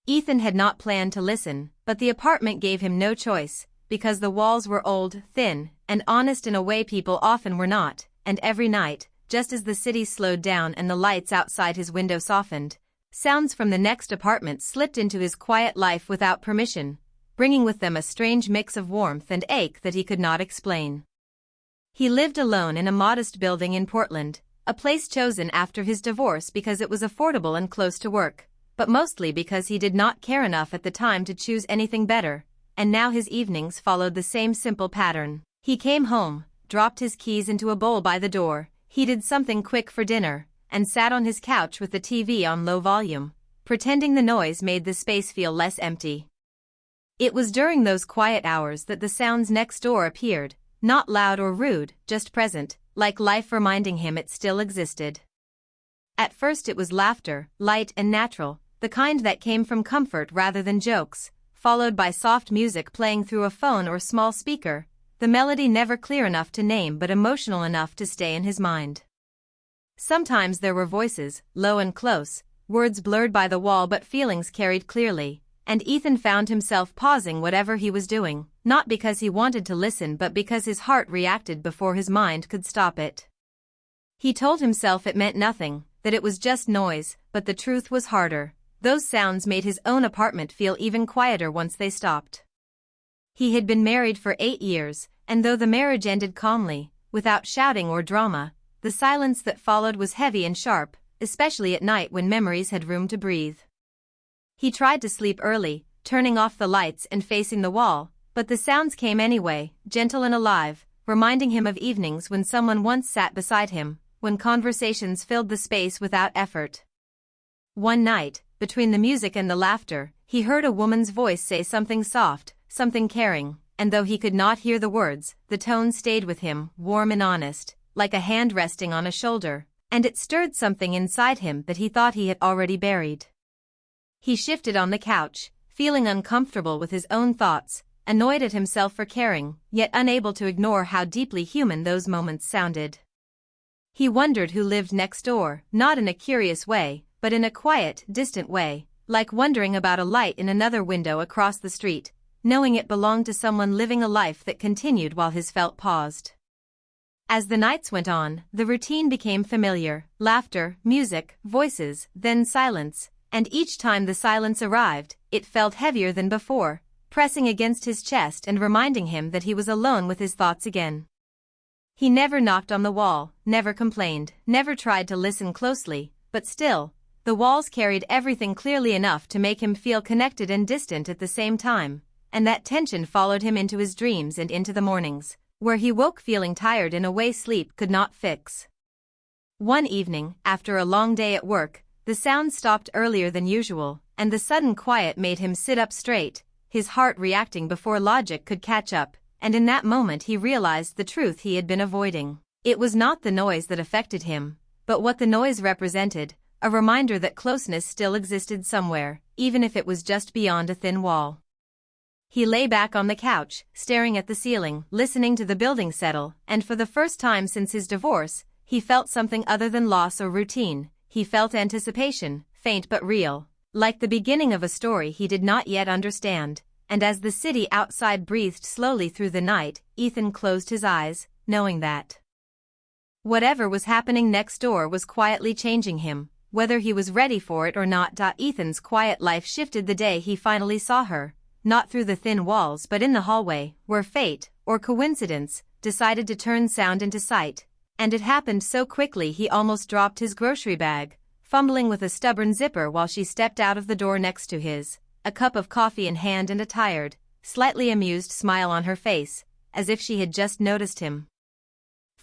Ethan had not planned to listen, but the apartment gave him no choice, because the walls were old, thin, and honest in a way people often were not, and every night, just as the city slowed down and the lights outside his window softened, sounds from the next apartment slipped into his quiet life without permission, bringing with them a strange mix of warmth and ache that he could not explain. He lived alone in a modest building in Portland, a place chosen after his divorce because it was affordable and close to work, but mostly because he did not care enough at the time to choose anything better, and now his evenings followed the same simple pattern. He came home, dropped his keys into a bowl by the door, heated something quick for dinner, and sat on his couch with the TV on low volume, pretending the noise made the space feel less empty. It was during those quiet hours that the sounds next door appeared, not loud or rude, just present, like life reminding him it still existed. At first it was laughter, light and natural, the kind that came from comfort rather than jokes, followed by soft music playing through a phone or small speaker, the melody never clear enough to name but emotional enough to stay in his mind. Sometimes there were voices, low and close, words blurred by the wall but feelings carried clearly, and Ethan found himself pausing whatever he was doing, not because he wanted to listen but because his heart reacted before his mind could stop it. He told himself it meant nothing, that it was just noise, but the truth was harder. Those sounds made his own apartment feel even quieter once they stopped. He had been married for 8 years, and though the marriage ended calmly, without shouting or drama, the silence that followed was heavy and sharp, especially at night when memories had room to breathe. He tried to sleep early, turning off the lights and facing the wall, but the sounds came anyway, gentle and alive, reminding him of evenings when someone once sat beside him, when conversations filled the space without effort. One night, between the music and the laughter, he heard a woman's voice say something soft, something caring, and though he could not hear the words, the tone stayed with him, warm and honest, like a hand resting on a shoulder, and it stirred something inside him that he thought he had already buried. He shifted on the couch, feeling uncomfortable with his own thoughts, annoyed at himself for caring, yet unable to ignore how deeply human those moments sounded. He wondered who lived next door, not in a curious way, but in a quiet, distant way, like wondering about a light in another window across the street, knowing it belonged to someone living a life that continued while his felt paused. As the nights went on, the routine became familiar, laughter, music, voices, then silence, and each time the silence arrived, it felt heavier than before, pressing against his chest and reminding him that he was alone with his thoughts again. He never knocked on the wall, never complained, never tried to listen closely, but still, the walls carried everything clearly enough to make him feel connected and distant at the same time, and that tension followed him into his dreams and into the mornings, where he woke feeling tired in a way sleep could not fix. One evening, after a long day at work, the sound stopped earlier than usual, and the sudden quiet made him sit up straight, his heart reacting before logic could catch up, and in that moment he realized the truth he had been avoiding. It was not the noise that affected him, but what the noise represented, a reminder that closeness still existed somewhere, even if it was just beyond a thin wall. He lay back on the couch, staring at the ceiling, listening to the building settle, and for the first time since his divorce, he felt something other than loss or routine. He felt anticipation, faint but real, like the beginning of a story he did not yet understand, and as the city outside breathed slowly through the night, Ethan closed his eyes, knowing that whatever was happening next door was quietly changing him, whether he was ready for it or not. Ethan's quiet life shifted the day he finally saw her, not through the thin walls but in the hallway, where fate, or coincidence, decided to turn sound into sight, and it happened so quickly he almost dropped his grocery bag, fumbling with a stubborn zipper while she stepped out of the door next to his, a cup of coffee in hand and a tired, slightly amused smile on her face, as if she had just noticed him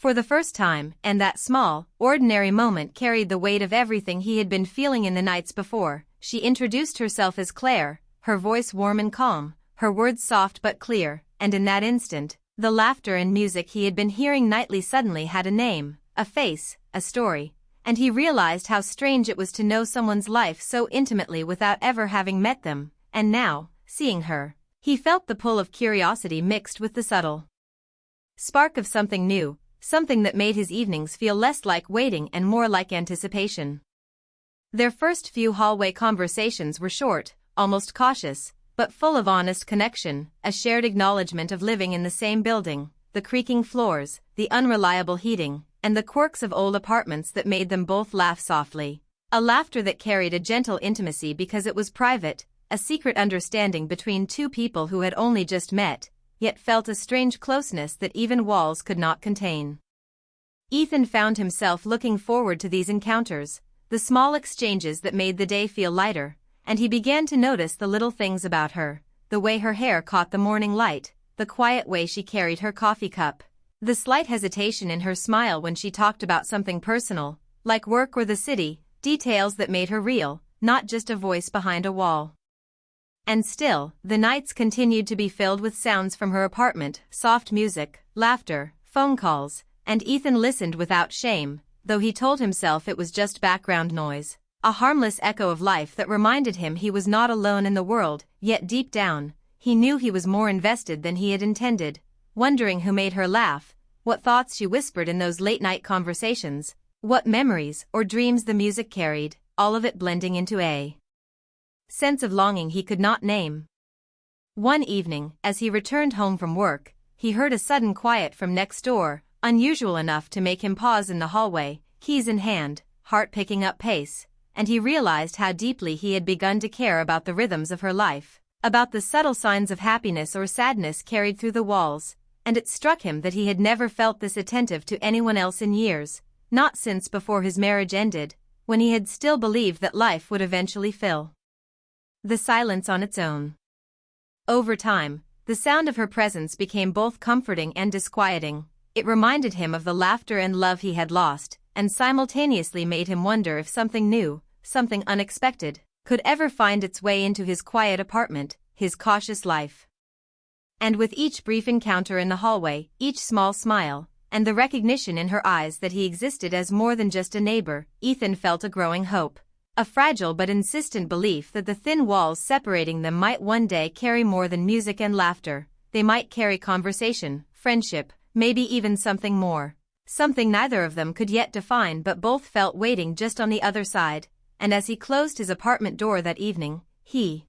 for the first time, and that small, ordinary moment carried the weight of everything he had been feeling in the nights before. She introduced herself as Claire, her voice warm and calm, her words soft but clear, and in that instant, the laughter and music he had been hearing nightly suddenly had a name, a face, a story, and he realized how strange it was to know someone's life so intimately without ever having met them, and now, seeing her, he felt the pull of curiosity mixed with the subtle spark of something new, something that made his evenings feel less like waiting and more like anticipation. Their first few hallway conversations were short, almost cautious, but full of honest connection, a shared acknowledgement of living in the same building, the creaking floors, the unreliable heating, and the quirks of old apartments that made them both laugh softly. A laughter that carried a gentle intimacy because it was private, a secret understanding between two people who had only just met, yet felt a strange closeness that even walls could not contain. Ethan found himself looking forward to these encounters, the small exchanges that made the day feel lighter, and he began to notice the little things about her, the way her hair caught the morning light, the quiet way she carried her coffee cup, the slight hesitation in her smile when she talked about something personal, like work or the city, details that made her real, not just a voice behind a wall. And still, the nights continued to be filled with sounds from her apartment, soft music, laughter, phone calls, and Ethan listened without shame, though he told himself it was just background noise, a harmless echo of life that reminded him he was not alone in the world, yet deep down, he knew he was more invested than he had intended, wondering who made her laugh, what thoughts she whispered in those late-night conversations, what memories or dreams the music carried, all of it blending into a sense of longing he could not name. One evening, as he returned home from work, he heard a sudden quiet from next door, unusual enough to make him pause in the hallway, keys in hand, heart picking up pace, and he realized how deeply he had begun to care about the rhythms of her life, about the subtle signs of happiness or sadness carried through the walls, and it struck him that he had never felt this attentive to anyone else in years, not since before his marriage ended, when he had still believed that life would eventually fill the silence on its own. Over time, the sound of her presence became both comforting and disquieting. It reminded him of the laughter and love he had lost, and simultaneously made him wonder if something new, something unexpected, could ever find its way into his quiet apartment, his cautious life. And with each brief encounter in the hallway, each small smile, and the recognition in her eyes that he existed as more than just a neighbor, Ethan felt a growing hope. A fragile but insistent belief that the thin walls separating them might one day carry more than music and laughter. They might carry conversation, friendship, maybe even something more. Something neither of them could yet define, but both felt waiting just on the other side. And as he closed his apartment door that evening, he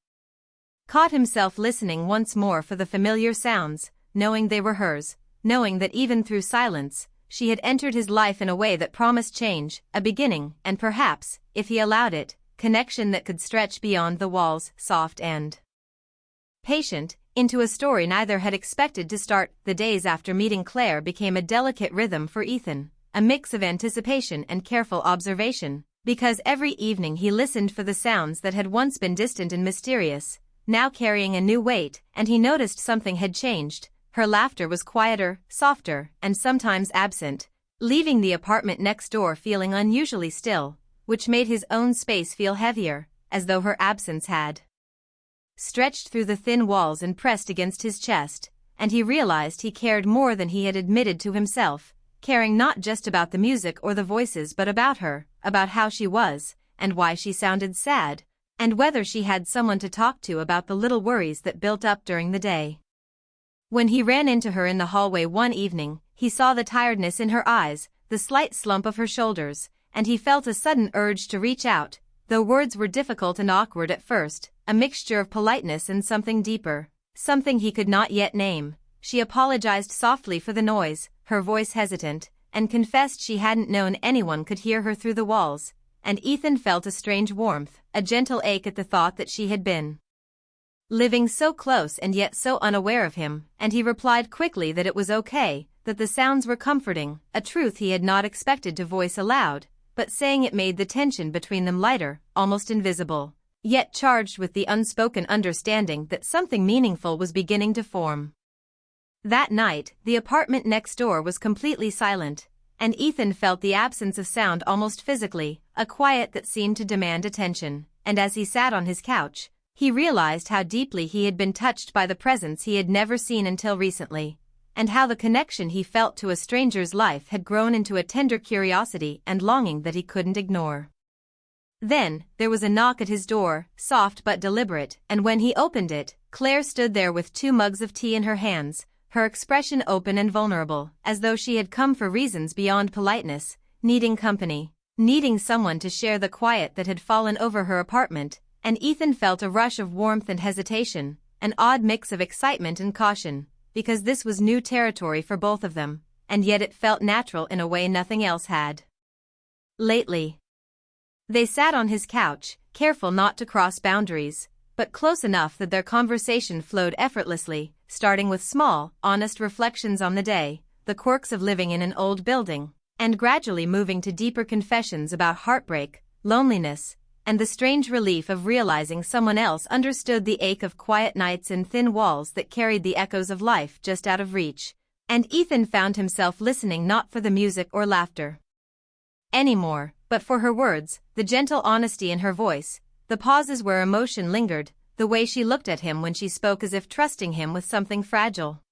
caught himself listening once more for the familiar sounds, knowing they were hers, knowing that even through silence, she had entered his life in a way that promised change, a beginning, and perhaps, if he allowed it, connection that could stretch beyond the walls, soft and patient, into a story neither had expected to start. The days after meeting Claire became a delicate rhythm for Ethan, a mix of anticipation and careful observation, because every evening he listened for the sounds that had once been distant and mysterious, now carrying a new weight, and he noticed something had changed. Her laughter was quieter, softer, and sometimes absent, leaving the apartment next door feeling unusually still, which made his own space feel heavier, as though her absence had stretched through the thin walls and pressed against his chest, and he realized he cared more than he had admitted to himself, caring not just about the music or the voices but about her, about how she was, and why she sounded sad, and whether she had someone to talk to about the little worries that built up during the day. When he ran into her in the hallway one evening, he saw the tiredness in her eyes, the slight slump of her shoulders, and he felt a sudden urge to reach out, though words were difficult and awkward at first, a mixture of politeness and something deeper, something he could not yet name. She apologized softly for the noise, her voice hesitant, and confessed she hadn't known anyone could hear her through the walls, and Ethan felt a strange warmth, a gentle ache at the thought that she had been living so close and yet so unaware of him, and he replied quickly that it was okay, that the sounds were comforting, a truth he had not expected to voice aloud, but saying it made the tension between them lighter, almost invisible, yet charged with the unspoken understanding that something meaningful was beginning to form. That night, the apartment next door was completely silent, and Ethan felt the absence of sound almost physically, a quiet that seemed to demand attention, and as he sat on his couch, he realized how deeply he had been touched by the presence he had never seen until recently, and how the connection he felt to a stranger's life had grown into a tender curiosity and longing that he couldn't ignore. Then, there was a knock at his door, soft but deliberate, and when he opened it, Claire stood there with 2 mugs of tea in her hands, her expression open and vulnerable, as though she had come for reasons beyond politeness, needing company, needing someone to share the quiet that had fallen over her apartment, and Ethan felt a rush of warmth and hesitation, an odd mix of excitement and caution, because this was new territory for both of them, and yet it felt natural in a way nothing else had. Lately. They sat on his couch, careful not to cross boundaries, but close enough that their conversation flowed effortlessly, starting with small, honest reflections on the day, the quirks of living in an old building, and gradually moving to deeper confessions about heartbreak, loneliness, and the strange relief of realizing someone else understood the ache of quiet nights and thin walls that carried the echoes of life just out of reach. And Ethan found himself listening not for the music or laughter anymore, but for her words, the gentle honesty in her voice, the pauses where emotion lingered, the way she looked at him when she spoke as if trusting him with something fragile.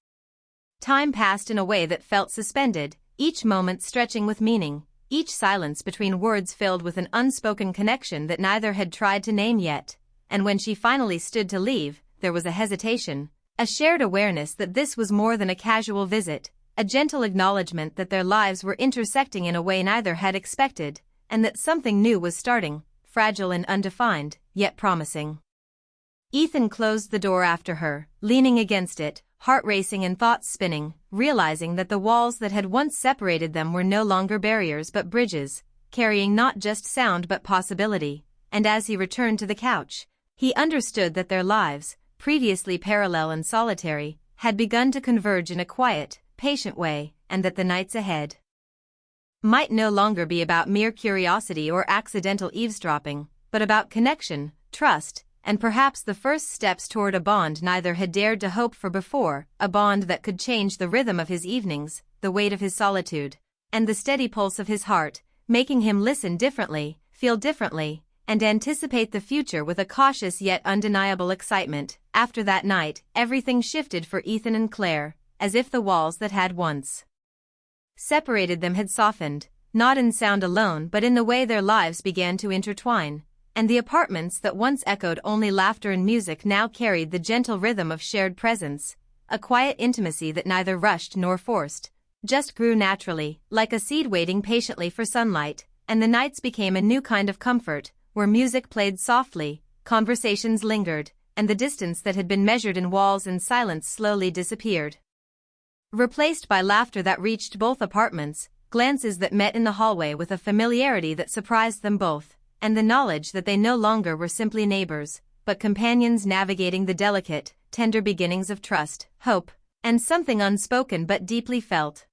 Time passed in a way that felt suspended, each moment stretching with meaning, each silence between words filled with an unspoken connection that neither had tried to name yet, and when she finally stood to leave, there was a hesitation, a shared awareness that this was more than a casual visit, a gentle acknowledgement that their lives were intersecting in a way neither had expected, and that something new was starting, fragile and undefined, yet promising. Ethan closed the door after her, leaning against it, heart racing and thoughts spinning, realizing that the walls that had once separated them were no longer barriers but bridges, carrying not just sound but possibility, and as he returned to the couch, he understood that their lives, previously parallel and solitary, had begun to converge in a quiet, patient way, and that the nights ahead might no longer be about mere curiosity or accidental eavesdropping, but about connection, trust, and perhaps the first steps toward a bond neither had dared to hope for before, a bond that could change the rhythm of his evenings, the weight of his solitude, and the steady pulse of his heart, making him listen differently, feel differently, and anticipate the future with a cautious yet undeniable excitement. After that night, everything shifted for Ethan and Claire, as if the walls that had once separated them had softened, not in sound alone but in the way their lives began to intertwine, and the apartments that once echoed only laughter and music now carried the gentle rhythm of shared presence, a quiet intimacy that neither rushed nor forced, just grew naturally, like a seed waiting patiently for sunlight, and the nights became a new kind of comfort, where music played softly, conversations lingered, and the distance that had been measured in walls and silence slowly disappeared, replaced by laughter that reached both apartments, glances that met in the hallway with a familiarity that surprised them both, and the knowledge that they no longer were simply neighbors, but companions navigating the delicate, tender beginnings of trust, hope, and something unspoken but deeply felt.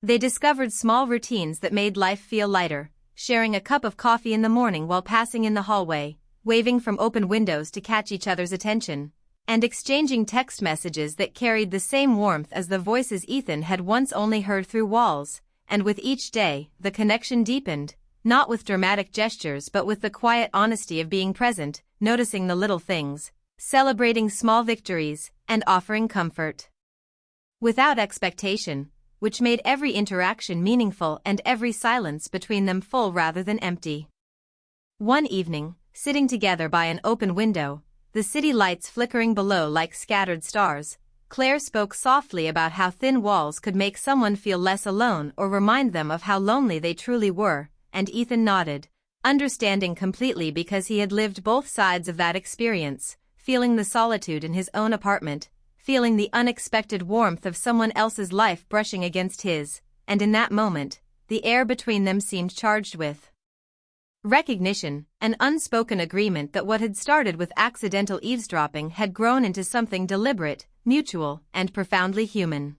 They discovered small routines that made life feel lighter, sharing a cup of coffee in the morning while passing in the hallway, waving from open windows to catch each other's attention, and exchanging text messages that carried the same warmth as the voices Ethan had once only heard through walls, and with each day, the connection deepened, not with dramatic gestures but with the quiet honesty of being present, noticing the little things, celebrating small victories, and offering comfort without expectation, which made every interaction meaningful and every silence between them full rather than empty. One evening, sitting together by an open window, the city lights flickering below like scattered stars, Claire spoke softly about how thin walls could make someone feel less alone or remind them of how lonely they truly were, and Ethan nodded, understanding completely because he had lived both sides of that experience, feeling the solitude in his own apartment, feeling the unexpected warmth of someone else's life brushing against his, and in that moment, the air between them seemed charged with recognition, an unspoken agreement that what had started with accidental eavesdropping had grown into something deliberate, mutual, and profoundly human.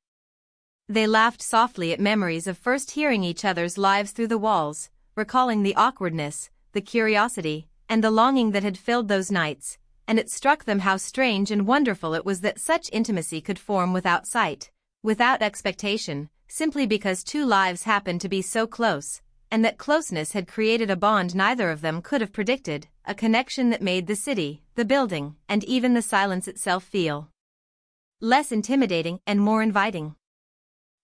They laughed softly at memories of first hearing each other's lives through the walls, recalling the awkwardness, the curiosity, and the longing that had filled those nights, and it struck them how strange and wonderful it was that such intimacy could form without sight, without expectation, simply because two lives happened to be so close, and that closeness had created a bond neither of them could have predicted, a connection that made the city, the building, and even the silence itself feel less intimidating and more inviting.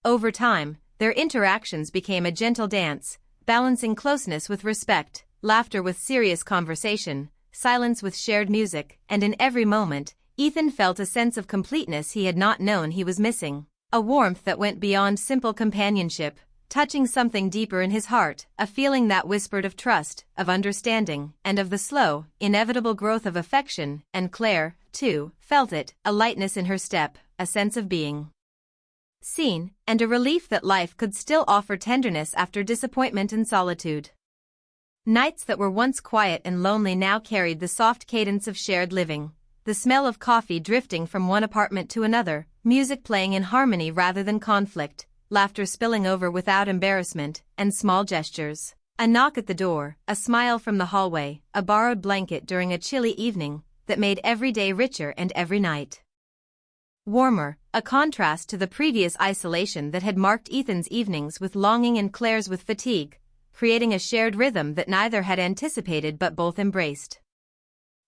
Over time, their interactions became a gentle dance, balancing closeness with respect, laughter with serious conversation, silence with shared music, and in every moment, Ethan felt a sense of completeness he had not known he was missing, a warmth that went beyond simple companionship, touching something deeper in his heart, a feeling that whispered of trust, of understanding, and of the slow, inevitable growth of affection, and Claire, too, felt it, a lightness in her step, a sense of being seen, and a relief that life could still offer tenderness after disappointment and solitude. Nights that were once quiet and lonely now carried the soft cadence of shared living, the smell of coffee drifting from one apartment to another, music playing in harmony rather than conflict, laughter spilling over without embarrassment, and small gestures. A knock at the door, a smile from the hallway, a borrowed blanket during a chilly evening, that made every day richer and every night warmer, a contrast to the previous isolation that had marked Ethan's evenings with longing and Claire's with fatigue, creating a shared rhythm that neither had anticipated but both embraced.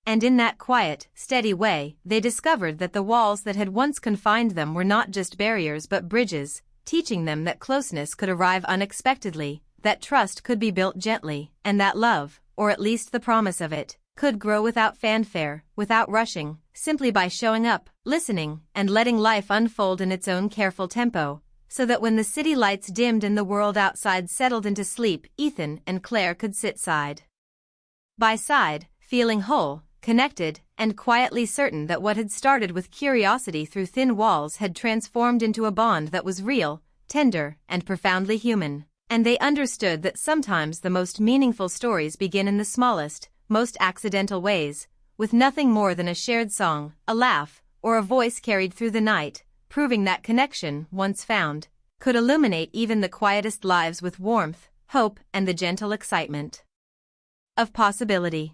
And in that quiet, steady way, they discovered that the walls that had once confined them were not just barriers but bridges, teaching them that closeness could arrive unexpectedly, that trust could be built gently, and that love, or at least the promise of it, could grow without fanfare, without rushing, simply by showing up, listening, and letting life unfold in its own careful tempo, so that when the city lights dimmed and the world outside settled into sleep, Ethan and Claire could sit side by side, feeling whole, connected, and quietly certain that what had started with curiosity through thin walls had transformed into a bond that was real, tender, and profoundly human. And they understood that sometimes the most meaningful stories begin in the smallest, most accidental ways, with nothing more than a shared song, a laugh, or a voice carried through the night, proving that connection, once found, could illuminate even the quietest lives with warmth, hope, and the gentle excitement of possibility.